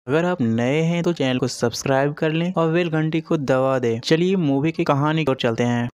अगर आप नए हैं तो चैनल को सब्सक्राइब कर लें और बेल घंटी को दबा दें। चलिए मूवी की कहानी की ओर चलते हैं।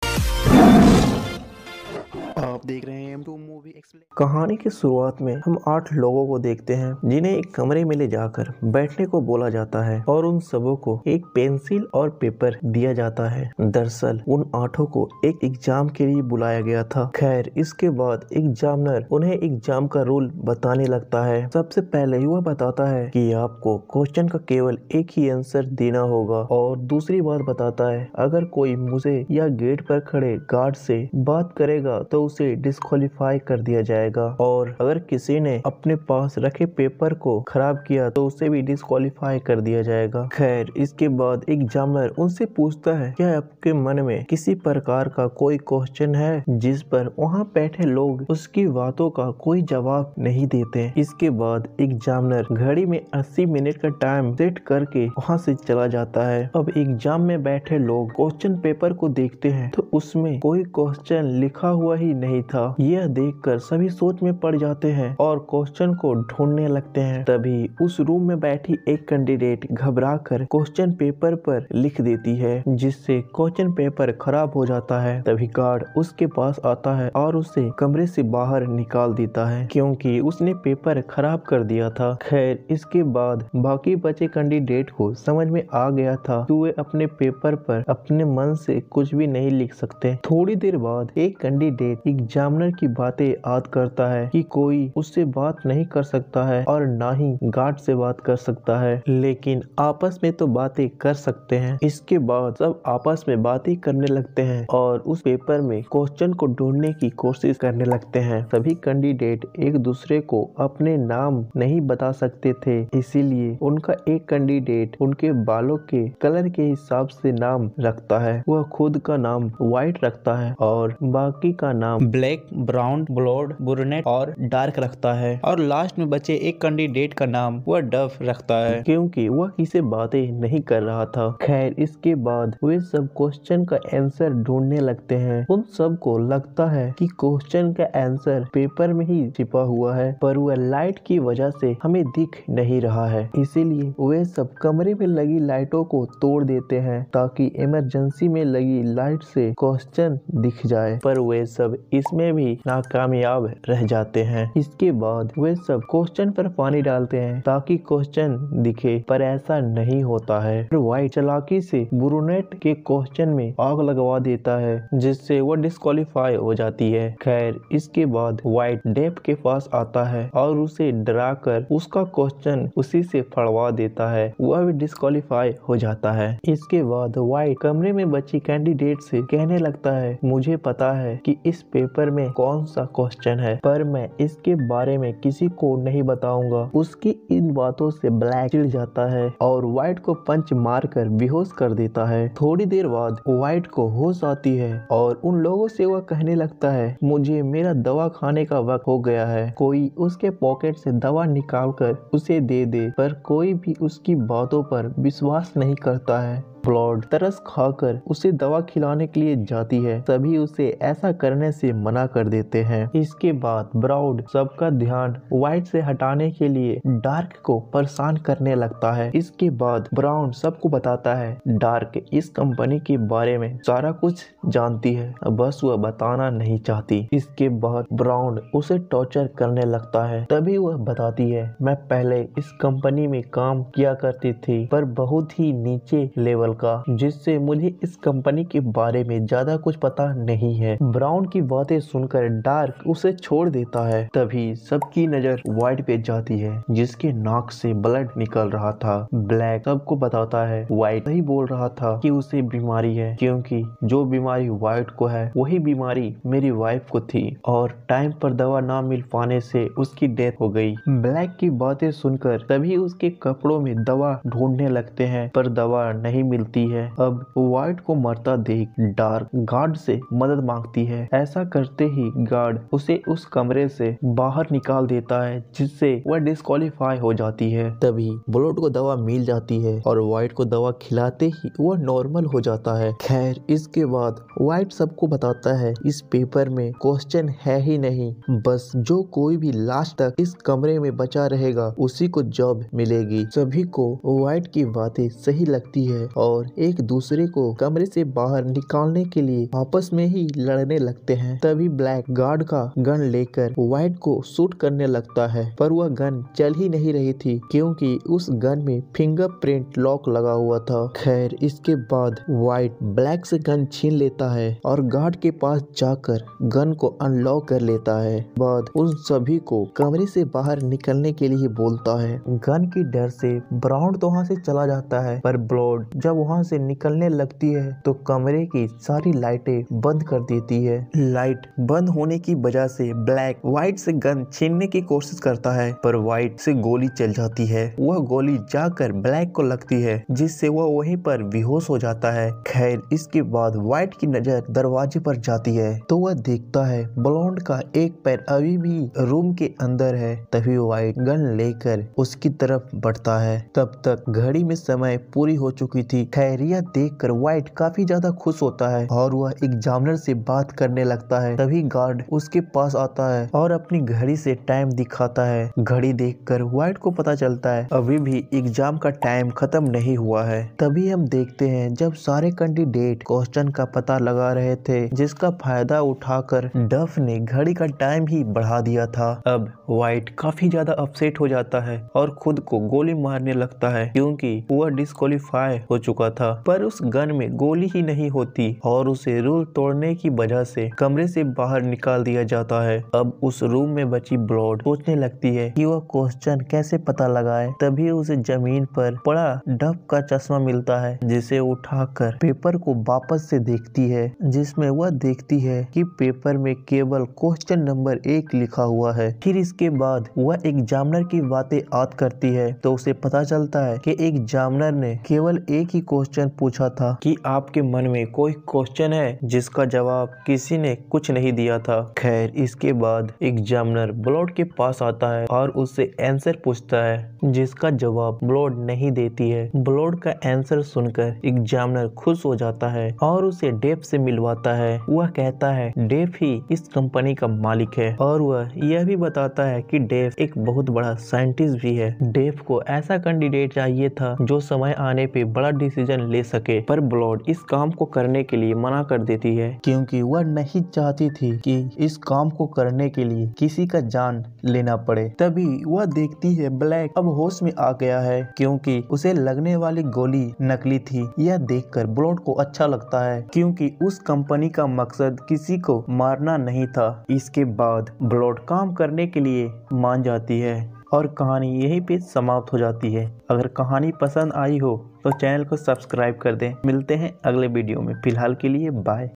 आप देख रहे हैं M2 मूवी एक्सप्लेन। कहानी की शुरुआत में हम 8 लोगों को देखते हैं जिन्हें एक कमरे में ले जाकर बैठने को बोला जाता है और उन सबों को एक पेंसिल और पेपर दिया जाता है। दरअसल उन 8 को एक एग्जाम के लिए बुलाया गया था। खैर इसके बाद एग्जामिनर उन्हें एग्जाम का रूल बताने लगता है। सबसे पहले वह बताता है कि आपको क्वेश्चन का केवल एक ही आंसर देना होगा और दूसरी बात बताता है अगर कोई मुझे या गेट पर खड़े गार्ड से बात करेगा तो उसे डिस्क्वालीफाई कर दिया जाएगा और अगर किसी ने अपने पास रखे पेपर को खराब किया तो उसे भी डिस्क्वालीफाई कर दिया जाएगा। खैर इसके बाद एग्जामिनर उनसे पूछता है क्या आपके मन में किसी प्रकार का कोई क्वेश्चन है, जिस पर वहाँ बैठे लोग उसकी बातों का कोई जवाब नहीं देते। इसके बाद एग्जामिनर घड़ी में 80 मिनट का टाइम सेट करके वहाँ से चला जाता है। अब एग्जाम में बैठे लोग क्वेश्चन पेपर को देखते हैं तो उसमें कोई क्वेश्चन लिखा हुआ ही नहीं था। यह देखकर सभी सोच में पड़ जाते हैं और क्वेश्चन को ढूंढने लगते हैं। तभी उस रूम में बैठी एक कैंडिडेट घबराकर क्वेश्चन पेपर पर लिख देती है, जिससे क्वेश्चन पेपर खराब हो जाता है। तभी गार्ड उसके पास आता है और उसे कमरे से बाहर निकाल देता है क्योंकि उसने पेपर खराब कर दिया था। खैर इसके बाद बाकी बचे कैंडिडेट को समझ में आ गया था कि वे अपने पेपर पर अपने मन से कुछ भी नहीं लिख सकते। थोड़ी देर बाद एक कैंडिडेट एग्जामिनर की बातें याद करता है कि कोई उससे बात नहीं कर सकता है और ना ही गार्ड से बात कर सकता है, लेकिन आपस में तो बातें कर सकते हैं। इसके बाद सब आपस में बातें करने लगते हैं और उस पेपर में क्वेश्चन को ढूंढने की कोशिश करने लगते हैं। सभी कैंडिडेट एक दूसरे को अपने नाम नहीं बता सकते थे, इसीलिए उनका एक कैंडिडेट उनके बालों के कलर के हिसाब से नाम रखता है। वह खुद का नाम व्हाइट रखता है और बाकी का नाम ब्लैक, ब्राउन, ब्लॉन्ड, ब्रूनेट और डार्क रखता है और लास्ट में बचे एक कैंडिडेट का नाम वह डफ रखता है क्योंकि वह किसी बातें नहीं कर रहा था। खैर इसके बाद वे सब क्वेश्चन का आंसर ढूंढने लगते हैं। उन सब को लगता है कि क्वेश्चन का आंसर पेपर में ही छिपा हुआ है, पर वह लाइट की वजह से हमें दिख नहीं रहा है। इसीलिए वे सब कमरे में लगी लाइटों को तोड़ देते हैं ताकि इमरजेंसी में लगी लाइट से क्वेश्चन दिख जाए, पर वे सब इसमें भी नाकामयाब रह जाते हैं। इसके बाद वे सब क्वेश्चन पर पानी डालते हैं ताकि क्वेश्चन दिखे, पर ऐसा नहीं होता है। व्हाइट चालाकी से ब्रूनेट के क्वेश्चन में आग लगवा देता है, जिससे वो डिस्क्वालीफाई हो जाती है। खैर इसके बाद व्हाइट डेप के पास आता है और उसे डराकर उसका क्वेश्चन उसी से फड़वा देता है, वह भी डिस्क्वालीफाई हो जाता है। इसके बाद व्हाइट कमरे में बची कैंडिडेट से कहने लगता है मुझे पता है कि इस पेपर में कौन सा क्वेश्चन है, पर मैं इसके बारे में किसी को नहीं बताऊंगा। उसकी इन बातों से ब्लैक चिढ़ जाता है और व्हाइट को पंच मारकर बेहोश कर देता है। थोड़ी देर बाद व्हाइट को होश आती है और उन लोगों से वह कहने लगता है मुझे मेरा दवा खाने का वक्त हो गया है, कोई उसके पॉकेट से दवा निकालकर उसे दे दे, पर कोई भी उसकी बातों पर विश्वास नहीं करता है। ब्लॉड तरस खाकर उसे दवा खिलाने के लिए जाती है, तभी उसे ऐसा करने से मना कर देते हैं। इसके बाद ब्राउन सबका ध्यान व्हाइट से हटाने के लिए डार्क को परेशान करने लगता है। इसके बाद ब्राउन सबको बताता है डार्क इस कंपनी के बारे में सारा कुछ जानती है, बस वह बताना नहीं चाहती। इसके बाद ब्राउन उसे टॉर्चर करने लगता है, तभी वह बताती है मैं पहले इस कंपनी में काम किया करती थी, पर बहुत ही नीचे लेवल का, जिससे मुझे इस कंपनी के बारे में ज्यादा कुछ पता नहीं है। ब्राउन की बातें सुनकर डार्क उसे छोड़ देता है। तभी सबकी नजर व्हाइट पे जाती है, जिसके नाक से ब्लड निकल रहा था। ब्लैक सबको बताता है व्हाइट सही बोल रहा था कि उसे बीमारी है, क्योंकि जो बीमारी व्हाइट को है वही बीमारी मेरी वाइफ को थी और टाइम पर दवा ना मिल पाने से उसकी डेथ हो गई। ब्लैक की बातें सुनकर तभी उसके कपड़ों में दवा ढूंढने लगते हैं, पर दवा नहीं मिलती है। अब व्हाइट को मरता देख डार्क गार्ड से मदद मांगती है। ऐसा करते ही गार्ड उसे उस कमरे से बाहर निकाल देता है, जिससे वह डिस्क्वालीफाई हो जाती है। तभी ब्लड को दवा मिल जाती है और व्हाइट को दवा खिलाते ही वह नॉर्मल हो जाता है। खैर इसके बाद व्हाइट सबको बताता है इस पेपर में क्वेश्चन है ही नहीं, बस जो कोई भी लास्ट तक इस कमरे में बचा रहेगा उसी को जॉब मिलेगी। सभी को व्हाइट की बातें सही लगती है और एक दूसरे को कमरे से बाहर निकालने के लिए आपस में ही लड़ने लगते हैं। तभी ब्लैक गार्ड का गन लेकर व्हाइट को शूट करने लगता है, पर वह गन चल ही नहीं रही थी क्योंकि उस गन में फिंगरप्रिंट लॉक लगा हुआ था। खैर इसके बाद व्हाइट ब्लैक से गन छीन लेता है और गार्ड के पास जाकर गन को अनलॉक कर लेता है। बाद उन सभी को कमरे से बाहर निकलने के लिए बोलता है। गन की डर से ब्राउन तो वहाँ से चला जाता है, पर ब्लड जब वहाँ से निकलने लगती है तो कमरे की सारी लाइटें बंद कर देती है। लाइट बंद होने की वजह से ब्लैक व्हाइट से गन छीनने की कोशिश करता है, पर व्हाइट से गोली चल जाती है। वह गोली जाकर ब्लैक को लगती है, जिससे वह वहीं पर बेहोश हो जाता है। खैर इसके बाद व्हाइट की नजर दरवाजे पर जाती है तो वह देखता है ब्लॉन्ड का एक पैर अभी भी रूम के अंदर है। तभी व्हाइट गन लेकर उसकी तरफ बढ़ता है। तब तक घड़ी में समय पूरी हो चुकी थी। खैर यह देखकर व्हाइट काफी ज्यादा खुश होता है और वह एग्जामिनर से बात करने लगता है। तभी गार्ड उसके पास आता है और अपनी घड़ी से टाइम दिखाता है। घड़ी देखकर व्हाइट को पता चलता है अभी भी एग्जाम का टाइम खत्म नहीं हुआ है। तभी हम देखते हैं जब सारे कैंडिडेट क्वेश्चन का पता लगा रहे थे, जिसका फायदा उठाकर डफ ने घड़ी का टाइम ही बढ़ा दिया था। अब व्हाइट काफी ज्यादा अपसेट हो जाता है और खुद को गोली मारने लगता है क्योंकि वह डिस्क्वालीफाई हो चुका था, पर उस गन में गोली ही नहीं होती और उसे रूल तोड़ने की वजह से कमरे से बाहर निकाल दिया जाता है। अब उस रूम में बची ब्लड सोचने लगती है कि वह क्वेश्चन कैसे पता लगाए। तभी उसे जमीन पर पड़ा डफ का चश्मा मिलता है, जिसे उठाकर पेपर को वापस से देखती है, जिसमें वह देखती है कि पेपर में केवल क्वेश्चन नंबर 1 लिखा हुआ है। फिर इसके बाद वह एग्जामिनर की बातें याद करती है तो उसे पता चलता है कि एग्जामिनर ने केवल एक ही क्वेश्चन पूछा था कि आपके मन में कोई क्वेश्चन है, जिसका जवाब किसी ने कुछ नहीं दिया था। खैर इसके बाद एग्जामिनर ब्लड के पास आता है और उससे आंसर पूछता है, जिसका जवाब ब्लड नहीं देती है। ब्लड का आंसर सुनकर एग्जामिनर खुश हो जाता है और उसे डेफ से मिलवाता है। वह कहता है डेफ ही इस कंपनी का मालिक है और वह यह भी बताता है कि डेफ एक बहुत बड़ा साइंटिस्ट भी है। डेफ को ऐसा कैंडिडेट चाहिए था जो समय आने पे बड़ा डिसीजन ले सके, पर ब्लड इस काम को करने के लिए मना कर देती है क्योंकि वह नहीं चाहती थी कि इस काम को करने के लिए किसी का जान लेना पड़े। तभी वह देखती है ब्लैक अब होश में आ गया है क्योंकि उसे लगने वाली गोली नकली थी। यह देखकर ब्लड को अच्छा लगता है क्योंकि उस कंपनी का मकसद किसी को मारना नहीं था। इसके बाद ब्लड काम करने के लिए मान जाती है और कहानी यहीं पे समाप्त हो जाती है। अगर कहानी पसंद आई हो तो चैनल को सब्सक्राइब कर दें। मिलते हैं अगले वीडियो में। फिलहाल के लिए बाय।